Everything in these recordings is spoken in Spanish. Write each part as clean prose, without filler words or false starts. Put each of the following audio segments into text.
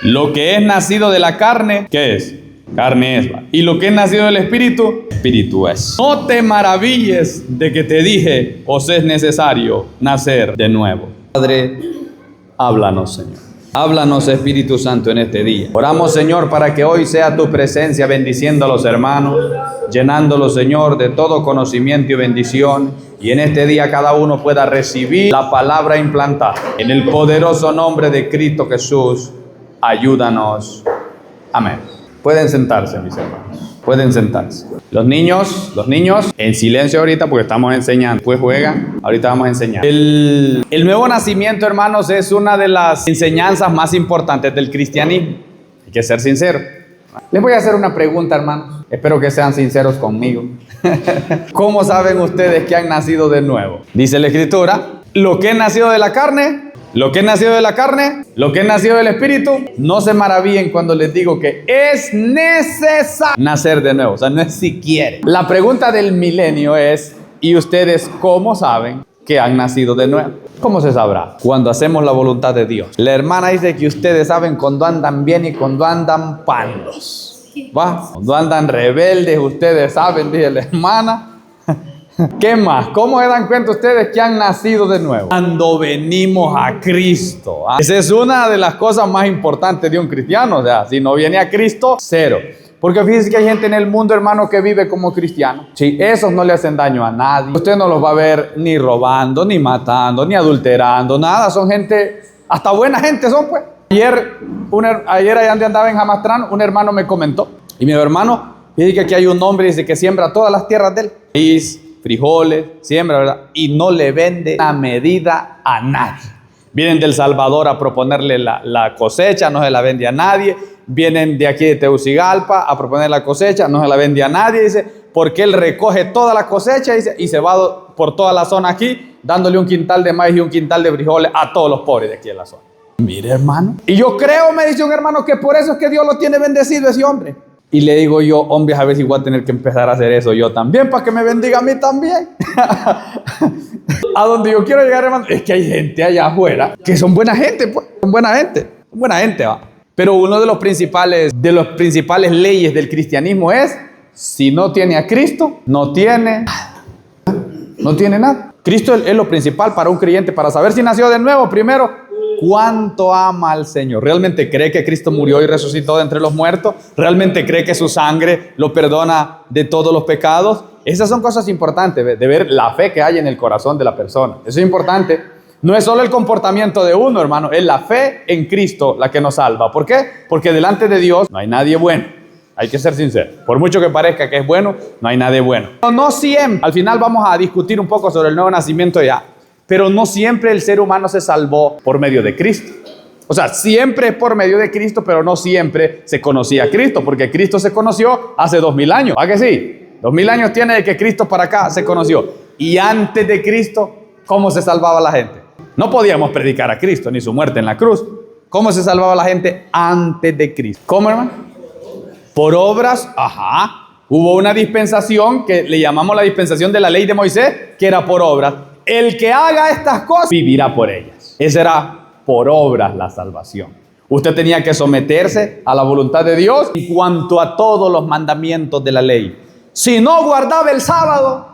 Lo que es nacido de la carne, ¿qué es? Carne es. Y lo que es nacido del Espíritu, Espíritu es. No te maravilles de que te dije, os es necesario nacer de nuevo. Padre, háblanos, Señor. Háblanos, Espíritu Santo, en este día. Oramos, Señor, para que hoy sea tu presencia bendiciendo a los hermanos, llenándolos, Señor, de todo conocimiento y bendición. Y en este día cada uno pueda recibir la palabra implantada. En el poderoso nombre de Cristo Jesús, ayúdanos. Amén. Pueden sentarse, mis hermanos. Pueden sentarse. Los niños, en silencio ahorita porque estamos enseñando. Pues juegan, ahorita vamos a enseñar. El nuevo nacimiento, hermanos, es una de las enseñanzas más importantes del cristianismo. Hay que ser sincero. Les voy a hacer una pregunta, hermanos. Espero que sean sinceros conmigo. ¿Cómo saben ustedes que han nacido de nuevo? Dice la Escritura, lo que es nacido de la carne, lo que es nacido de la carne, lo que es nacido del Espíritu. No se maravillen cuando les digo que es necesario nacer de nuevo. O sea, no es si quieren. La pregunta del milenio es, ¿y ustedes cómo saben que han nacido de nuevo? ¿Cómo se sabrá? Cuando hacemos la voluntad de Dios. La hermana dice que ustedes saben cuando andan bien y cuando andan pandos. ¿Va? Cuando andan rebeldes, ustedes saben, dice la hermana. ¿Qué más? ¿Cómo se dan cuenta ustedes que han nacido de nuevo? Cuando venimos a Cristo. Esa es una de las cosas más importantes de un cristiano. O sea, si no viene a Cristo, cero. Porque fíjense que hay gente en el mundo, hermano, que vive como cristiano. Sí, esos no le hacen daño a nadie. Usted no los va a ver ni robando, ni matando, ni adulterando, nada. Son gente, hasta buena gente son, pues. Ayer allá donde andaba en Jamastrán, un hermano me comentó. Y mi hermano, dice que aquí hay un hombre, dice que siembra todas las tierras de él. Maíz, frijoles, siembra, ¿verdad? Y no le vende a medida a nadie. Vienen del Salvador a proponerle la cosecha, no se la vende a nadie. Vienen de aquí de Tegucigalpa a proponer la cosecha, no se la vende a nadie, dice, porque él recoge toda la cosecha, dice, y se va por toda la zona aquí, dándole un quintal de maíz y un quintal de frijoles a todos los pobres de aquí en la zona. Mire, hermano. Y yo creo, me dice un hermano, que por eso es que Dios lo tiene bendecido ese hombre. Y le digo yo, hombre, a ver si voy a tener que empezar a hacer eso yo también, para que me bendiga a mí también. A donde yo quiero llegar, hermano, es que hay gente allá afuera que son buena gente, pues. Son buena gente, va. Pero uno de las principales leyes del cristianismo es, si no tiene a Cristo, no tiene nada. Cristo es lo principal para un creyente, para saber si nació de nuevo. Primero, ¿cuánto ama al Señor? ¿Realmente cree que Cristo murió y resucitó de entre los muertos? ¿Realmente cree que su sangre lo perdona de todos los pecados? Esas son cosas importantes, de ver la fe que hay en el corazón de la persona. Eso es importante. No es solo el comportamiento de uno, hermano, es la fe en Cristo la que nos salva. ¿Por qué? Porque delante de Dios no hay nadie bueno. Hay que ser sincero. Por mucho que parezca que es bueno, no hay nadie bueno. No siempre. Al final vamos a discutir un poco sobre el nuevo nacimiento ya. Pero no siempre el ser humano se salvó por medio de Cristo. O sea, siempre es por medio de Cristo, pero no siempre se conocía a Cristo, porque Cristo se conoció hace 2000 años. ¿A que sí? 2000 años tiene de que Cristo para acá se conoció. Y antes de Cristo, ¿cómo se salvaba la gente? No podíamos predicar a Cristo ni su muerte en la cruz. ¿Cómo se salvaba la gente antes de Cristo? ¿Cómo, hermano? Por obras, Hubo una dispensación que le llamamos la dispensación de la ley de Moisés, que era por obras. El que haga estas cosas vivirá por ellas. Esa era por obras la salvación. Usted tenía que someterse a la voluntad de Dios en cuanto a todos los mandamientos de la ley. Si no guardaba el sábado,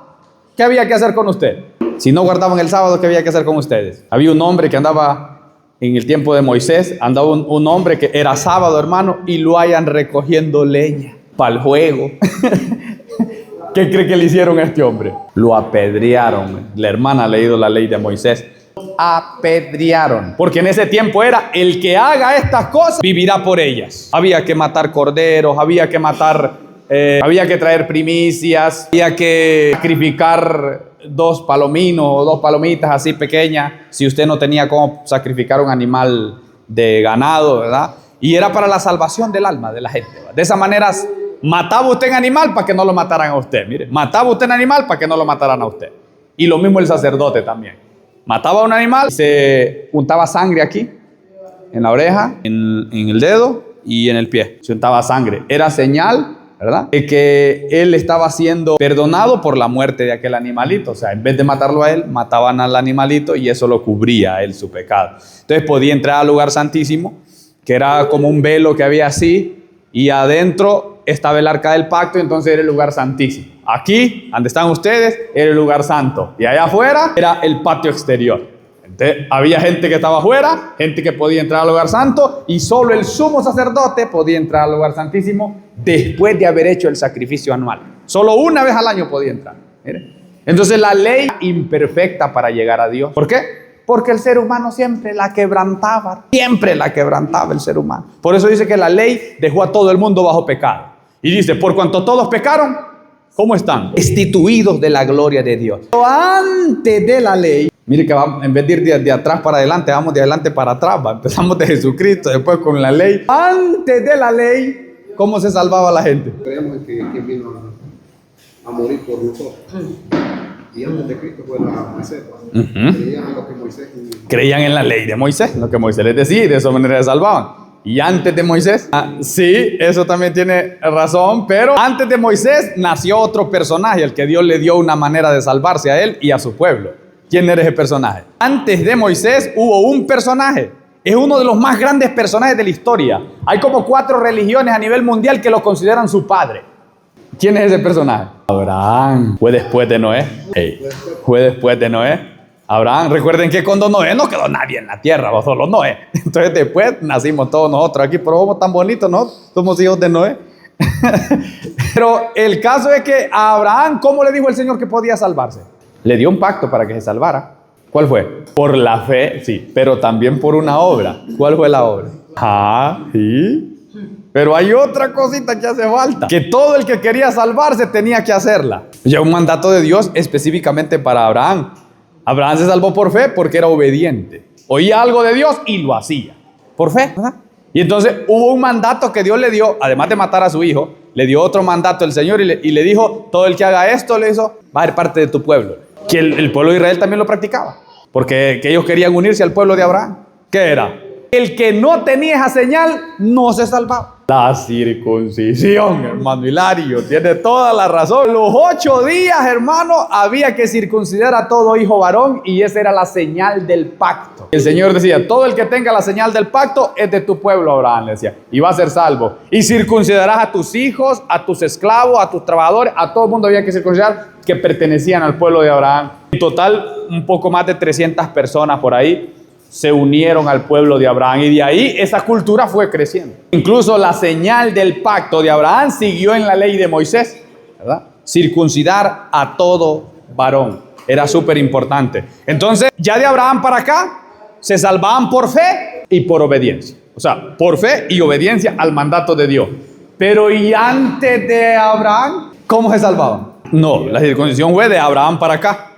¿qué había que hacer con usted? Si no guardaban el sábado, ¿qué había que hacer con ustedes? Había un hombre que andaba en el tiempo de Moisés, andaba un hombre que era sábado, hermano, y lo hayan recogiendo leña para el fuego. ¿Qué cree que le hicieron a este hombre? Lo apedrearon. La hermana ha leído la ley de Moisés. Apedrearon. Porque en ese tiempo era, el que haga estas cosas vivirá por ellas. Había que matar corderos, había que traer primicias, había que sacrificar 2 palominos o 2 palomitas así pequeñas, si usted no tenía cómo sacrificar un animal de ganado, ¿verdad? Y era para la salvación del alma de la gente, ¿verdad? De esa manera, mataba usted un animal para que no lo mataran a usted, mire, mataba usted un animal para que no lo mataran a usted. Y lo mismo el sacerdote también. Mataba a un animal, se untaba sangre aquí, en la oreja, en el dedo y en el pie. Se untaba sangre. Era señal, ¿verdad?, de que él estaba siendo perdonado por la muerte de aquel animalito. O sea, en vez de matarlo a él, mataban al animalito y eso lo cubría a él su pecado. Entonces podía entrar al lugar santísimo que era como un velo que había así, y adentro estaba el arca del pacto, y entonces era el lugar santísimo. Aquí, donde están ustedes, era el lugar santo, y allá afuera era el patio exterior. Entonces, había gente que estaba afuera, gente que podía entrar al lugar santo, y solo el sumo sacerdote podía entrar al lugar santísimo después de haber hecho el sacrificio anual. Solo una vez al año podía entrar. Mire. Entonces la ley imperfecta para llegar a Dios. ¿Por qué? Porque el ser humano siempre la quebrantaba el ser humano. Por eso dice que la ley dejó a todo el mundo bajo pecado. Y dice, por cuanto todos pecaron, ¿cómo están? Destituidos de la gloria de Dios. Pero antes de la ley, mire que vamos, en vez de ir de atrás para adelante, vamos de adelante para atrás. Empezamos de Jesucristo, después con la ley. Antes de la ley, ¿cómo se salvaba la gente? Creemos que vino a morir por nosotros. Y antes de Cristo fue Moisés. Creían en lo que Moisés. Creían en la ley de Moisés, lo que Moisés les decía, y de esa manera se salvaban. Y antes de Moisés, sí, eso también tiene razón, pero antes de Moisés nació otro personaje, el que Dios le dio una manera de salvarse a él y a su pueblo. ¿Quién era ese personaje? Antes de Moisés hubo un personaje. Es uno de los más grandes personajes de la historia. Hay como 4 religiones a nivel mundial que lo consideran su padre. ¿Quién es ese personaje? Abraham. Fue después de Noé. Fue después de Noé. Abraham. Recuerden que cuando Noé no quedó nadie en la tierra, solo Noé. Entonces después nacimos todos nosotros aquí, pero somos tan bonitos, ¿no? Somos hijos de Noé. Pero el caso es que a Abraham, ¿cómo le dijo el Señor que podía salvarse? Le dio un pacto para que se salvara. ¿Cuál fue? Por la fe, sí, pero también por una obra. ¿Cuál fue la obra? Sí. Pero hay otra cosita que hace falta, que todo el que quería salvarse tenía que hacerla. Ya un mandato de Dios específicamente para Abraham. Abraham se salvó por fe porque era obediente. Oía algo de Dios y lo hacía. Por fe, ¿verdad? Y entonces hubo un mandato que Dios le dio, además de matar a su hijo, le dio otro mandato el Señor y le dijo, todo el que haga esto, le hizo, va a ser parte de tu pueblo. Que el pueblo de Israel también lo practicaba, porque que ellos querían unirse al pueblo de Abraham. ¿Qué era? El que no tenía esa señal no se salvaba. La circuncisión, hermano Hilario, tiene toda la razón. Los 8 días, hermano, había que circuncidar a todo hijo varón y esa era la señal del pacto. El Señor decía, todo el que tenga la señal del pacto es de tu pueblo, Abraham, le decía, y va a ser salvo. Y circuncidarás a tus hijos, a tus esclavos, a tus trabajadores, a todo el mundo había que circuncidar que pertenecían al pueblo de Abraham. En total, un poco más de 300 personas por ahí se unieron al pueblo de Abraham y de ahí esa cultura fue creciendo. Incluso la señal del pacto de Abraham siguió en la ley de Moisés, ¿verdad? Circuncidar a todo varón. Era súper importante. Entonces, ya de Abraham para acá, se salvaban por fe y por obediencia. O sea, por fe y obediencia al mandato de Dios. Pero ¿y antes de Abraham? ¿Cómo se salvaban? No, la circuncisión fue de Abraham para acá.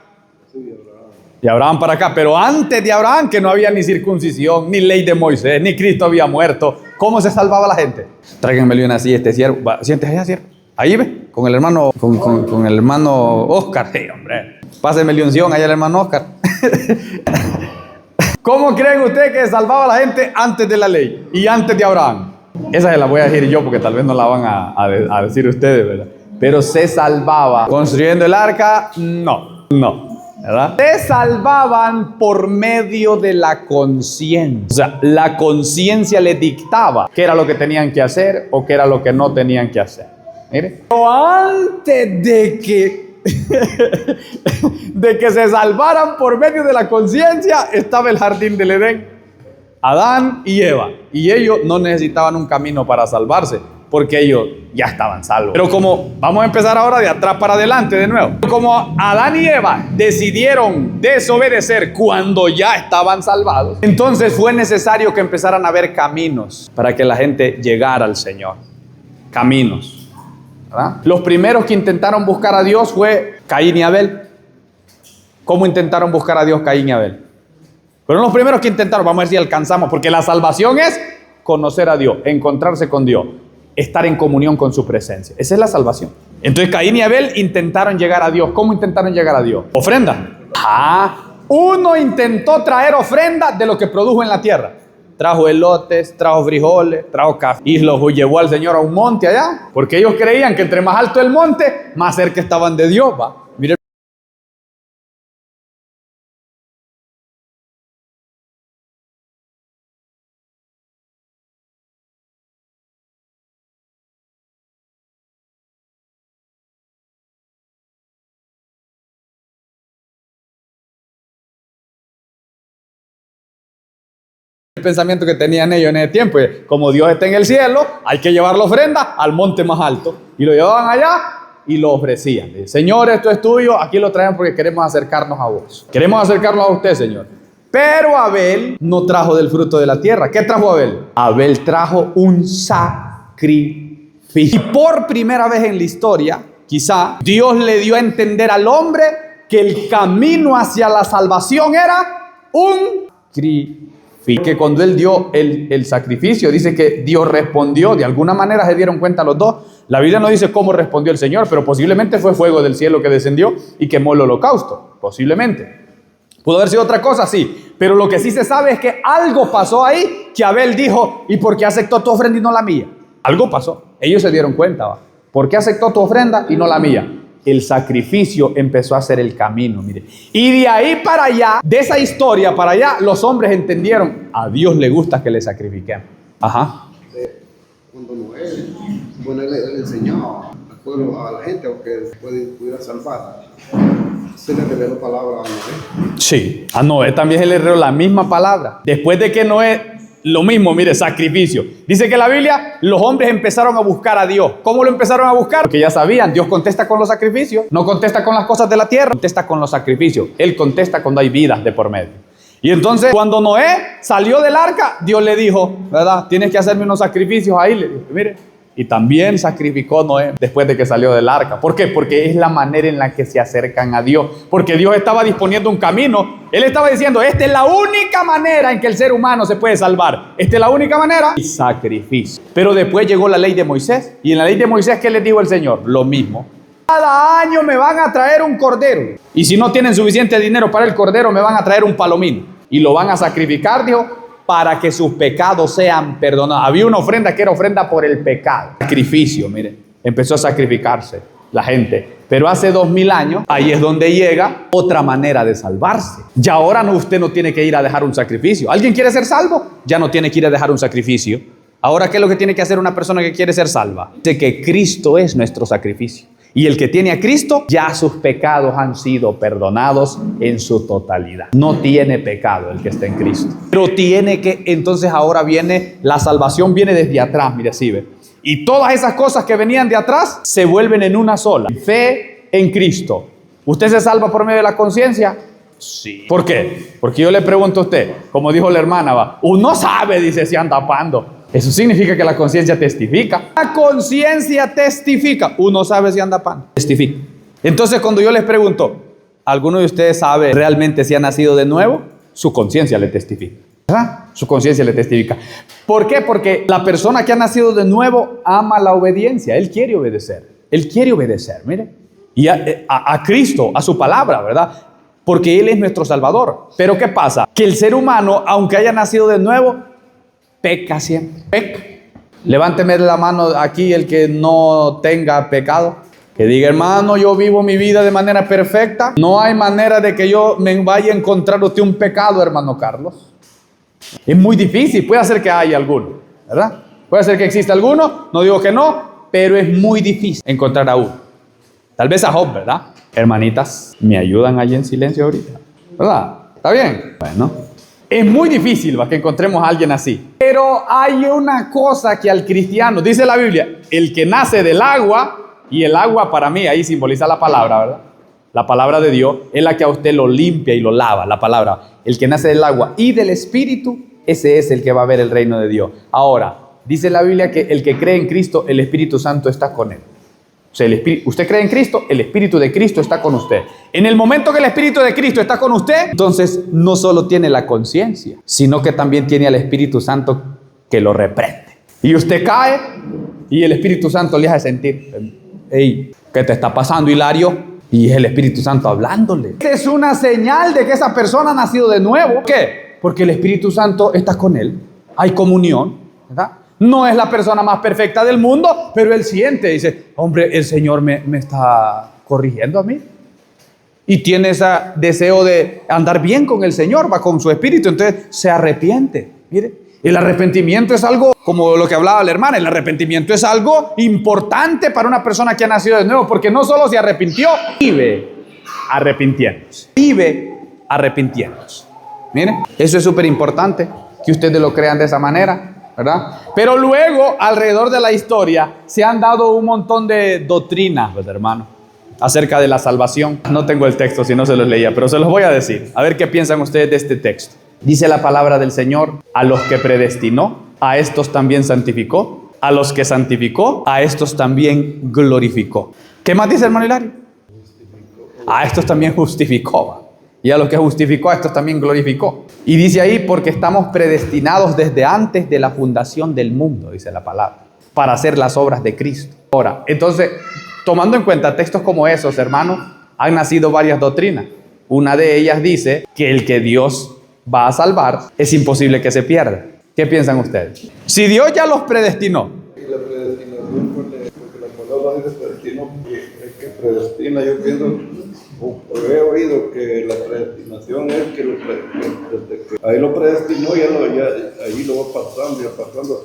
De Abraham para acá, pero antes de Abraham que no había ni circuncisión, ni ley de Moisés, ni Cristo había muerto. ¿Cómo se salvaba la gente? Tráiganmele una así, siervo. Siéntese allá, siervo. Ahí ve, con el hermano, con el hermano Oscar. Sí, hombre. Pásenmele unción allá al hermano Oscar. ¿Cómo creen ustedes que se salvaba la gente antes de la ley y antes de Abraham? Esa se la voy a decir yo porque tal vez no la van a decir ustedes, ¿verdad? Pero se salvaba construyendo el arca, no. ¿Verdad? Se salvaban por medio de la conciencia. O sea, la conciencia les dictaba qué era lo que tenían que hacer o qué era lo que no tenían que hacer. Mire. Pero antes de que se salvaran por medio de la conciencia, estaba el jardín del Edén. Adán y Eva. Y ellos no necesitaban un camino para salvarse, porque ellos ya estaban salvos. Pero como, vamos a empezar ahora de atrás para adelante de nuevo. Como Adán y Eva decidieron desobedecer cuando ya estaban salvados, entonces fue necesario que empezaran a haber caminos para que la gente llegara al Señor. Caminos, ¿verdad? Los primeros que intentaron buscar a Dios fue Caín y Abel. ¿Cómo intentaron buscar a Dios Caín y Abel? Fueron los primeros que intentaron, vamos a ver si alcanzamos, porque la salvación es conocer a Dios, encontrarse con Dios, estar en comunión con su presencia. Esa es la salvación. Entonces Caín y Abel intentaron llegar a Dios. ¿Cómo intentaron llegar a Dios? Ofrenda. Uno intentó traer ofrenda de lo que produjo en la tierra. Trajo elotes, trajo frijoles, trajo café y los llevó al Señor a un monte allá, porque ellos creían que entre más alto el monte, más cerca estaban de Dios, va. Mire El pensamiento que tenían ellos en ese tiempo, como Dios está en el cielo, hay que llevar la ofrenda al monte más alto. Y lo llevaban allá y lo ofrecían. Señor, esto es tuyo, aquí lo traen porque queremos acercarnos a vos. Queremos acercarnos a usted, Señor. Pero Abel no trajo del fruto de la tierra. ¿Qué trajo Abel? Abel trajo un sacrificio. Y por primera vez en la historia, quizá, Dios le dio a entender al hombre que el camino hacia la salvación era un sacrificio. Que cuando él dio el sacrificio, dice que Dios respondió. De alguna manera se dieron cuenta los dos. La Biblia no dice cómo respondió el Señor, pero posiblemente fue fuego del cielo que descendió y quemó el holocausto. Posiblemente. ¿Pudo haber sido otra cosa? Sí. Pero lo que sí se sabe es que algo pasó ahí que Abel dijo: ¿y por qué aceptó tu ofrenda y no la mía? Algo pasó. Ellos se dieron cuenta. ¿Va? ¿Por qué aceptó tu ofrenda y no la mía? El sacrificio empezó a ser el camino, mire. Y de ahí para allá, de esa historia para allá, los hombres entendieron: a Dios le gusta que le sacrifiquemos. Ajá. Cuando Noé, bueno, él enseñaba al pueblo, a la gente que pudiera salvar, se le reveló palabra a Noé. Sí, a Noé también se le reveló la misma palabra. Después de que Noé, lo mismo, mire, sacrificio. Dice que la Biblia, los hombres empezaron a buscar a Dios. ¿Cómo lo empezaron a buscar? Porque ya sabían, Dios contesta con los sacrificios. No contesta con las cosas de la tierra, contesta con los sacrificios. Él contesta cuando hay vidas de por medio. Y entonces, cuando Noé salió del arca, Dios le dijo, ¿verdad? Tienes que hacerme unos sacrificios ahí. Le dijo, mire. Y también sacrificó Noé después de que salió del arca. ¿Por qué? Porque es la manera en la que se acercan a Dios. Porque Dios estaba disponiendo un camino. Él estaba diciendo: esta es la única manera en que el ser humano se puede salvar. Esta es la única manera. Y sacrificio. Pero después llegó la ley de Moisés. Y en la ley de Moisés, ¿qué les dijo el Señor? Lo mismo. Cada año me van a traer un cordero. Y si no tienen suficiente dinero para el cordero, me van a traer un palomino. Y lo van a sacrificar, dijo, para que sus pecados sean perdonados. Había una ofrenda que era ofrenda por el pecado. Sacrificio, mire. Empezó a sacrificarse la gente. Pero hace 2000 años, ahí es donde llega otra manera de salvarse. Ya ahora usted no tiene que ir a dejar un sacrificio. ¿Alguien quiere ser salvo? Ya no tiene que ir a dejar un sacrificio. Ahora, ¿qué es lo que tiene que hacer una persona que quiere ser salva? Dice que Cristo es nuestro sacrificio. Y el que tiene a Cristo, ya sus pecados han sido perdonados en su totalidad. No tiene pecado el que está en Cristo. Pero tiene que, entonces ahora viene, la salvación viene desde atrás, mire así ve. Y todas esas cosas que venían de atrás se vuelven en una sola. Fe en Cristo. ¿Usted se salva por medio de la conciencia? Sí. ¿Por qué? Porque yo le pregunto a usted, como dijo la hermana, va, uno sabe, dice, si anda pando. Eso significa que la conciencia testifica. La conciencia testifica. Uno sabe si anda pan. Testifica. Entonces, cuando yo les pregunto, ¿alguno de ustedes sabe realmente si ha nacido de nuevo? Su conciencia le testifica. ¿Verdad? Su conciencia le testifica. ¿Por qué? Porque la persona que ha nacido de nuevo ama la obediencia. Él quiere obedecer. Él quiere obedecer, mire. Y a Cristo, a su palabra, ¿verdad? Porque Él es nuestro Salvador. Pero ¿qué pasa? Que el ser humano, aunque haya nacido de nuevo, peca siempre. Peca. Levánteme la mano aquí el que no tenga pecado. Que diga, hermano, yo vivo mi vida de manera perfecta. No hay manera de que yo me vaya a encontrar usted un pecado, hermano Carlos. Es muy difícil. Puede ser que haya alguno, ¿verdad? Puede ser que exista alguno. No digo que no, pero es muy difícil encontrar a uno. Tal vez a Job, ¿verdad? Hermanitas, ¿me ayudan ahí en silencio ahorita? ¿Verdad? ¿Está bien? Bueno. Es muy difícil que encontremos a alguien así. Pero hay una cosa que al cristiano, dice la Biblia, el que nace del agua, y el agua para mí, ahí simboliza la palabra, ¿verdad? La palabra de Dios es la que a usted lo limpia y lo lava, la palabra. El que nace del agua y del Espíritu, ese es el que va a ver el reino de Dios. Ahora, dice la Biblia que el que cree en Cristo, el Espíritu Santo está con él. O sea, usted cree en Cristo, el Espíritu de Cristo está con usted. En el momento que el Espíritu de Cristo está con usted, entonces no solo tiene la conciencia, sino que también tiene al Espíritu Santo que lo reprende. Y usted cae y el Espíritu Santo le hace sentir, hey, ¿qué te está pasando, Hilario? Y es el Espíritu Santo hablándole. Esta es una señal de que esa persona ha nacido de nuevo. ¿Por qué? Porque el Espíritu Santo está con él. Hay comunión, ¿verdad? No es la persona más perfecta del mundo, pero él siente, dice, hombre, el Señor me está corrigiendo a mí. Y tiene ese deseo de andar bien con el Señor, va con su espíritu, entonces se arrepiente. Mire, el arrepentimiento es algo, como lo que hablaba la hermana, el arrepentimiento es algo importante para una persona que ha nacido de nuevo, porque no solo se arrepintió, vive arrepintiéndose. Vive arrepintiéndose. Mire, eso es súper importante. que ustedes lo crean de esa manera, ¿verdad? Pero luego, alrededor de la historia, se han dado un montón de doctrinas, pues, hermano, acerca de la salvación. No tengo el texto, si no se los leía, pero se los voy a decir. A ver qué piensan ustedes de este texto. Dice la palabra del Señor: a los que predestinó, a estos también santificó. A los que santificó, a estos también glorificó. ¿Qué más dice, hermano Hilario? A estos también justificó. Y a los que justificó, a estos también glorificó. Y dice ahí: porque estamos predestinados desde antes de la fundación del mundo, dice la palabra, para hacer las obras de Cristo. Ahora, entonces, tomando en cuenta textos como esos, hermanos, han nacido varias doctrinas. Una de ellas dice que el que Dios va a salvar es imposible que se pierda. ¿Qué piensan ustedes? Si Dios ya los predestinó. Y la predestinación, porque la palabra dice predestinó, es que predestina, yo pienso, he oído que la predestinación es que desde que ahí lo predestinó, ahí lo va pasando y pasando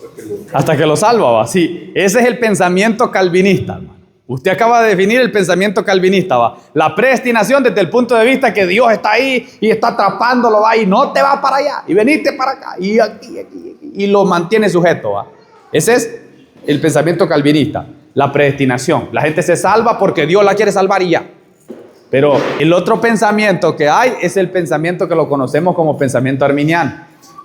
hasta que lo salva, va. Sí, ese es el pensamiento calvinista, hermano. Usted acaba de definir el pensamiento calvinista, va. La predestinación desde el punto de vista que Dios está ahí y está atrapándolo, va, y no te va para allá, y veniste para acá, y aquí, y lo mantiene sujeto, va. Ese es el pensamiento calvinista, la predestinación. La gente se salva porque Dios la quiere salvar y ya. Pero el otro pensamiento que hay es el pensamiento que lo conocemos como pensamiento arminiano.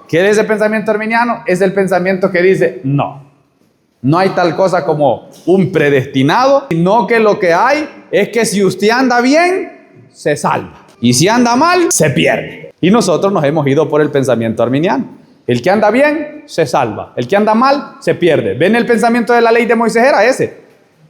¿Qué es ese pensamiento arminiano? Es el pensamiento que dice: no hay tal cosa como un predestinado, sino que lo que hay es que si usted anda bien, se salva. Y si anda mal, se pierde. Y nosotros nos hemos ido por el pensamiento arminiano. El que anda bien, se salva. El que anda mal, se pierde. ¿Ven el pensamiento de la ley de Moisés? Era ese.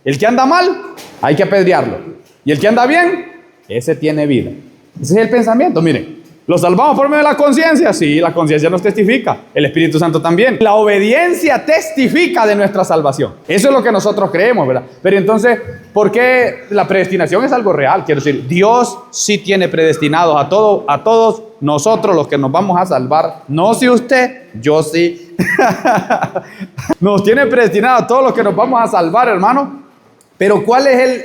El que anda mal, hay que apedrearlo. Y el que anda bien, ese tiene vida. Ese es el pensamiento. Miren, ¿lo salvamos por medio de la conciencia? Sí, la conciencia nos testifica. El Espíritu Santo también. La obediencia testifica de nuestra salvación. Eso es lo que nosotros creemos, ¿verdad? Pero entonces, ¿por qué la predestinación es algo real? Quiero decir, Dios sí tiene predestinados a todos nosotros los que nos vamos a salvar. No si usted, yo sí. Nos tiene predestinados a todos los que nos vamos a salvar, hermano. Pero ¿cuál es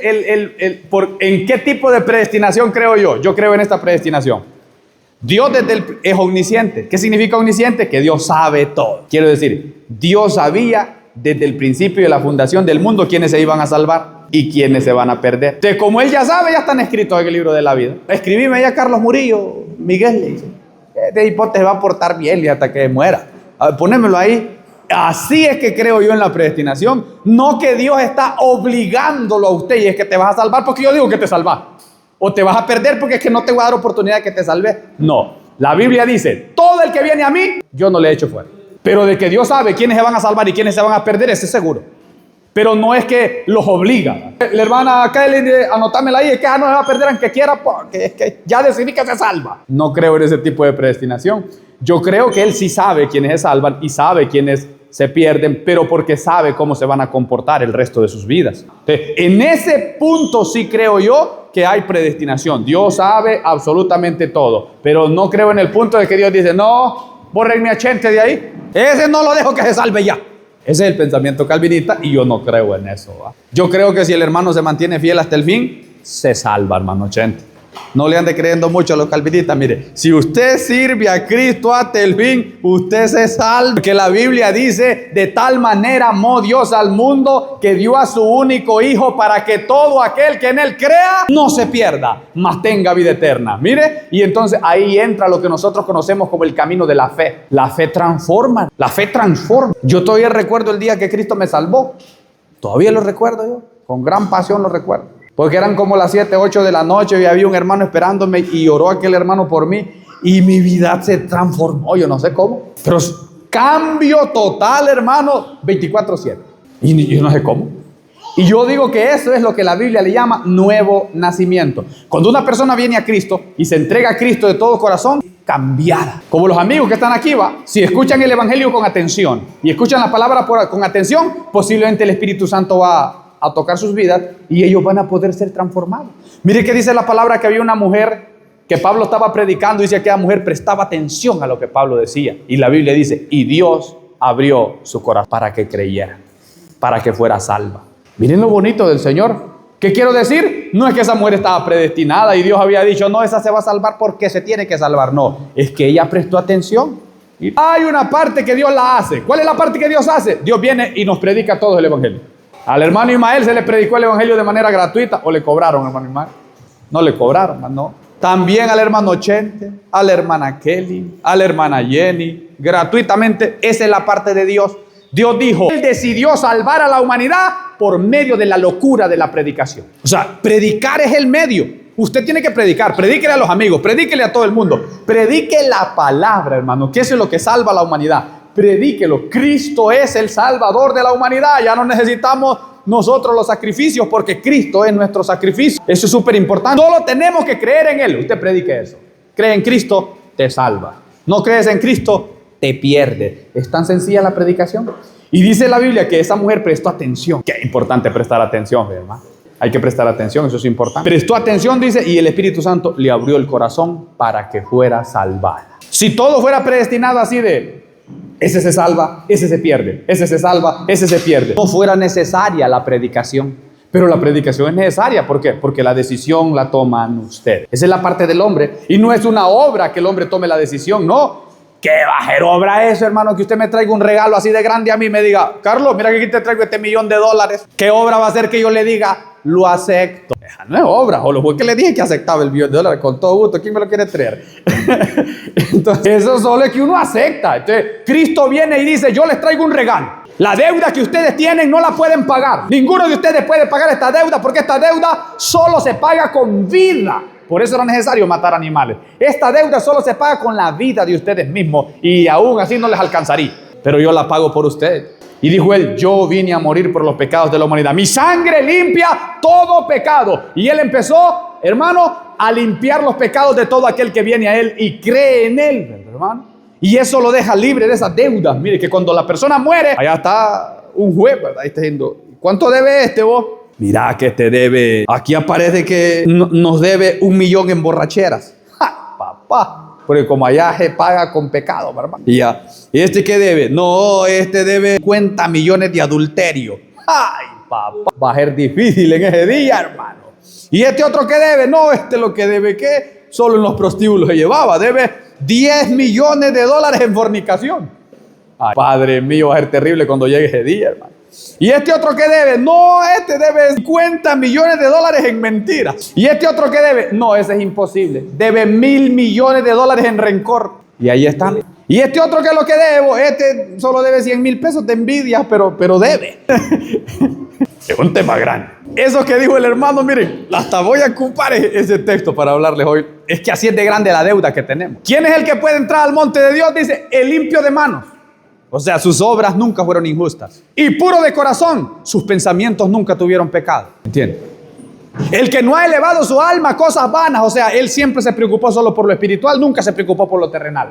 en qué tipo de predestinación creo yo? Yo creo en esta predestinación. Dios es omnisciente. ¿Qué significa omnisciente? Que Dios sabe todo. Quiero decir, Dios sabía desde el principio de la fundación del mundo quiénes se iban a salvar y quiénes se van a perder. Entonces, como Él ya sabe, ya están escritos en el libro de la vida. Escribime ya Carlos Murillo, Miguel, le dice. Este hipote se va a portar bien y hasta que muera. Ponémelo ahí. Así es que creo yo en la predestinación. No que Dios está obligándolo a usted y es que te vas a salvar porque yo digo que te salvas. O te vas a perder porque es que no te voy a dar oportunidad de que te salves. No, la Biblia dice: todo el que viene a mí, yo no le echo fuera. Pero de que Dios sabe quiénes se van a salvar y quiénes se van a perder, ese es seguro. Pero no es que los obliga. La hermana Kelly, anótamela ahí, es que no se va a perder aunque quiera porque es que ya decidí que se salva. No creo en ese tipo de predestinación. Yo creo que Él sí sabe quiénes se salvan y sabe quiénes se pierden, pero porque sabe cómo se van a comportar el resto de sus vidas. Entonces, en ese punto sí creo yo que hay predestinación. Dios sabe absolutamente todo, pero no creo en el punto de que Dios dice: no, bórrenme a Chente de ahí. Ese no lo dejo que se salve ya. Ese es el pensamiento calvinista y yo no creo en eso, ¿va? Yo creo que si el hermano se mantiene fiel hasta el fin, se salva, hermano Chente. No le ande creyendo mucho a los calvinistas. Mire, si usted sirve a Cristo hasta el fin, usted se salva. Porque la Biblia dice: de tal manera amó Dios al mundo que dio a su único Hijo para que todo aquel que en Él crea no se pierda, mas tenga vida eterna. Mire, y entonces ahí entra lo que nosotros conocemos como el camino de la fe. La fe transforma. La fe transforma. Yo todavía recuerdo el día que Cristo me salvó. Todavía lo recuerdo yo. Con gran pasión lo recuerdo. Porque eran como las 7, 8 de la noche y había un hermano esperándome y oró aquel hermano por mí y mi vida se transformó, yo no sé cómo, pero cambio total, hermano, 24/7. Y yo no sé cómo. Y yo digo que eso es lo que la Biblia le llama nuevo nacimiento. Cuando una persona viene a Cristo y se entrega a Cristo de todo corazón, cambiada. Como los amigos que están aquí, va, si escuchan el Evangelio con atención y escuchan la palabra con atención, posiblemente el Espíritu Santo va a tocar sus vidas y ellos van a poder ser transformados. Mire que dice la palabra que había una mujer que Pablo estaba predicando y dice que aquella mujer prestaba atención a lo que Pablo decía. Y la Biblia dice: y Dios abrió su corazón para que creyera, para que fuera salva. Miren lo bonito del Señor. ¿Qué quiero decir? No es que esa mujer estaba predestinada y Dios había dicho: no, esa se va a salvar porque se tiene que salvar. No, es que ella prestó atención. Y hay una parte que Dios la hace. ¿Cuál es la parte que Dios hace? Dios viene y nos predica a todos el evangelio. Al hermano Ismael se le predicó el evangelio de manera gratuita, o le cobraron, hermano Ismael. No le cobraron, no. También al hermano Chente, a la hermana Kelly, a la hermana Jenny, gratuitamente. Esa es la parte de Dios. Dios dijo, Él decidió salvar a la humanidad por medio de la locura de la predicación. O sea, predicar es el medio. Usted tiene que predicar, predíquele a los amigos, predíquele a todo el mundo. Predique la palabra, hermano, que eso es lo que salva a la humanidad. Predíquelo. Cristo es el Salvador de la humanidad. Ya no necesitamos nosotros los sacrificios porque Cristo es nuestro sacrificio. Eso es súper importante. Solo tenemos que creer en Él. Usted predique eso. Cree en Cristo, te salva. No crees en Cristo, te pierde. Es tan sencilla la predicación. Y dice la Biblia que esa mujer prestó atención. Qué importante prestar atención, hermano. Hay que prestar atención, eso es importante. Prestó atención, dice, y el Espíritu Santo le abrió el corazón para que fuera salvada. Si todo fuera predestinado así de, ese se salva, ese se pierde, ese se salva, ese se pierde, no fuera necesaria la predicación. Pero la predicación es necesaria. ¿Por qué? Porque la decisión la toman ustedes. Esa es la parte del hombre. Y no es una obra que el hombre tome la decisión, no. ¿Qué va a ser obra eso, hermano? Que usted me traiga un regalo así de grande a mí y me diga, Carlos, mira que aquí te traigo este $1,000,000. ¿Qué obra va a ser que yo le diga, lo acepto? Esa no es obra. O lo fue que le dije que aceptaba el $1,000,000 con todo gusto. ¿Quién me lo quiere traer? Entonces, eso solo es que uno acepta. Entonces, Cristo viene y dice, yo les traigo un regalo. La deuda que ustedes tienen no la pueden pagar. Ninguno de ustedes puede pagar esta deuda porque esta deuda solo se paga con vida. Por eso era necesario matar animales. Esta deuda solo se paga con la vida de ustedes mismos y aún así no les alcanzaría. Pero yo la pago por ustedes. Y dijo él, yo vine a morir por los pecados de la humanidad. Mi sangre limpia todo pecado. Y él empezó, hermano, a limpiar los pecados de todo aquel que viene a él y cree en él, hermano. Y eso lo deja libre de esas deudas. Mire que cuando la persona muere, allá está un juez, ¿verdad? Ahí está diciendo, ¿cuánto debe vos? Mira que te debe, aquí aparece que nos debe 1,000,000 en borracheras. ¡Ja, papá! Porque como allá se paga con pecado, hermano. Y ya, ¿y este qué debe? No, este debe 50 millones de adulterio. ¡Ay, papá! Va a ser difícil en ese día, hermano. ¿Y este otro qué debe? No, este lo que debe, ¿qué? Solo en los prostíbulos se llevaba. Debe 10 millones de dólares en fornicación. Ay, Padre mío, va a ser terrible cuando llegue ese día, hermano. ¿Y este otro qué debe? No, este debe 50 millones de dólares en mentiras. ¿Y este otro qué debe? No, ese es imposible. Debe 1,000 millones de dólares en rencor. Y ahí están. ¿Y este otro qué es lo que debo? Este solo debe 100,000 pesos de envidia, pero debe. Es un tema grande. Eso que dijo el hermano, miren, hasta voy a ocupar ese texto para hablarles hoy. Es que así es de grande la deuda que tenemos. ¿Quién es el que puede entrar al monte de Dios? Dice, el limpio de manos. O sea, sus obras nunca fueron injustas. Y puro de corazón, sus pensamientos nunca tuvieron pecado. ¿Entiendes? El que no ha elevado su alma a cosas vanas, o sea, él siempre se preocupó solo por lo espiritual, nunca se preocupó por lo terrenal.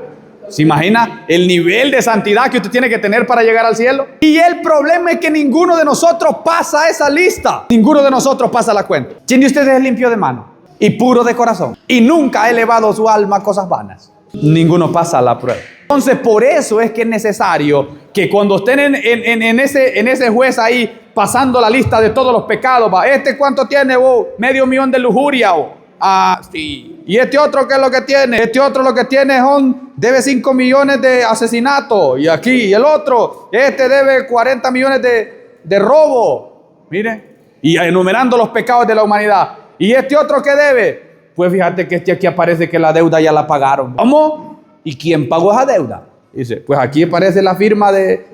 ¿Se imagina el nivel de santidad que usted tiene que tener para llegar al cielo? Y el problema es que ninguno de nosotros pasa esa lista. Ninguno de nosotros pasa la cuenta. ¿Quién de ustedes es limpio de mano y puro de corazón? Y nunca ha elevado su alma a cosas vanas. Ninguno pasa la prueba. Entonces, por eso es que es necesario que cuando estén en ese juez ahí pasando la lista de todos los pecados, va, ¿este cuánto tiene? Medio millón de lujuria. Ah, sí. ¿Y este otro qué es lo que tiene? Este otro lo que tiene debe 5 millones de asesinato. Y aquí, el otro, este debe 40 millones de robo. Mire, y enumerando los pecados de la humanidad. ¿Y este otro qué debe? Pues fíjate que aquí aparece que la deuda ya la pagaron. ¿Cómo? ¿Y quién pagó esa deuda? Dice, pues aquí aparece la firma de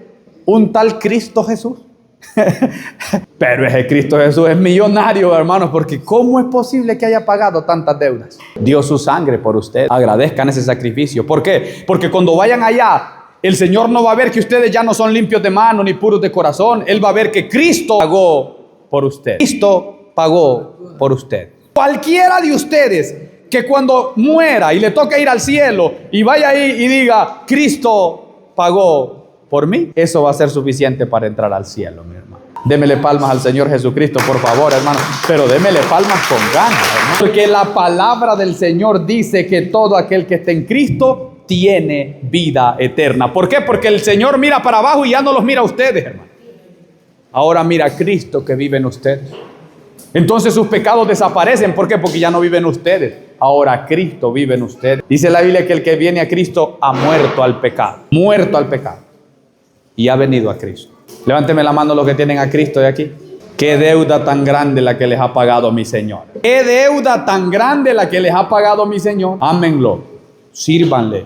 un tal Cristo Jesús. Pero ese Cristo Jesús es millonario, hermanos, porque ¿cómo es posible que haya pagado tantas deudas? Dio su sangre por usted. Agradezcan ese sacrificio. ¿Por qué? Porque cuando vayan allá, el Señor no va a ver que ustedes ya no son limpios de mano ni puros de corazón. Él va a ver que Cristo pagó por usted. Cristo pagó por usted. Cualquiera de ustedes que cuando muera y le toque ir al cielo y vaya ahí y diga, Cristo pagó por mí, eso va a ser suficiente para entrar al cielo, mi hermano. Démele palmas al Señor Jesucristo, por favor, hermano. Pero démele palmas con ganas, hermano. Porque la palabra del Señor dice que todo aquel que esté en Cristo tiene vida eterna. ¿Por qué? Porque el Señor mira para abajo y ya no los mira a ustedes, hermano. Ahora mira a Cristo que vive en ustedes. Entonces sus pecados desaparecen. ¿Por qué? Porque ya no viven ustedes. ahora Cristo vive en usted. Dice la Biblia que el que viene a Cristo ha muerto al pecado, y ha venido a Cristo. Levánteme la mano los que tienen a Cristo de aquí. Qué deuda tan grande la que les ha pagado mi Señor. Qué deuda tan grande la que les ha pagado mi Señor. Ámenlo, sírvanle,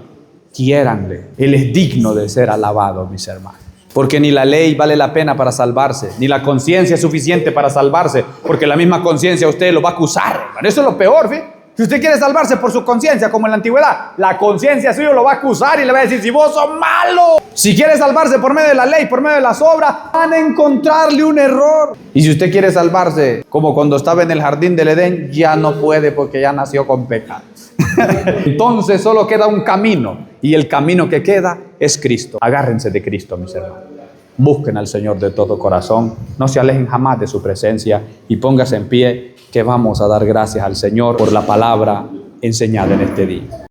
quiéranle. Él es digno de ser alabado, mis hermanos. Porque ni la ley vale la pena para salvarse, ni la conciencia es suficiente para salvarse, porque la misma conciencia a usted lo va a acusar, hermano. Eso es lo peor, ¿sí? Si usted quiere salvarse por su conciencia, como en la antigüedad, la conciencia suya lo va a acusar y le va a decir, si vos sos malo. Si quiere salvarse por medio de la ley, por medio de las obras, van a encontrarle un error. Y si usted quiere salvarse, como cuando estaba en el jardín del Edén, ya no puede porque ya nació con pecado. Entonces solo queda un camino, y el camino que queda es Cristo. Agárrense de Cristo, mis hermanos. Busquen al Señor de todo corazón, no se alejen jamás de su presencia y póngase en pie, que vamos a dar gracias al Señor por la palabra enseñada en este día.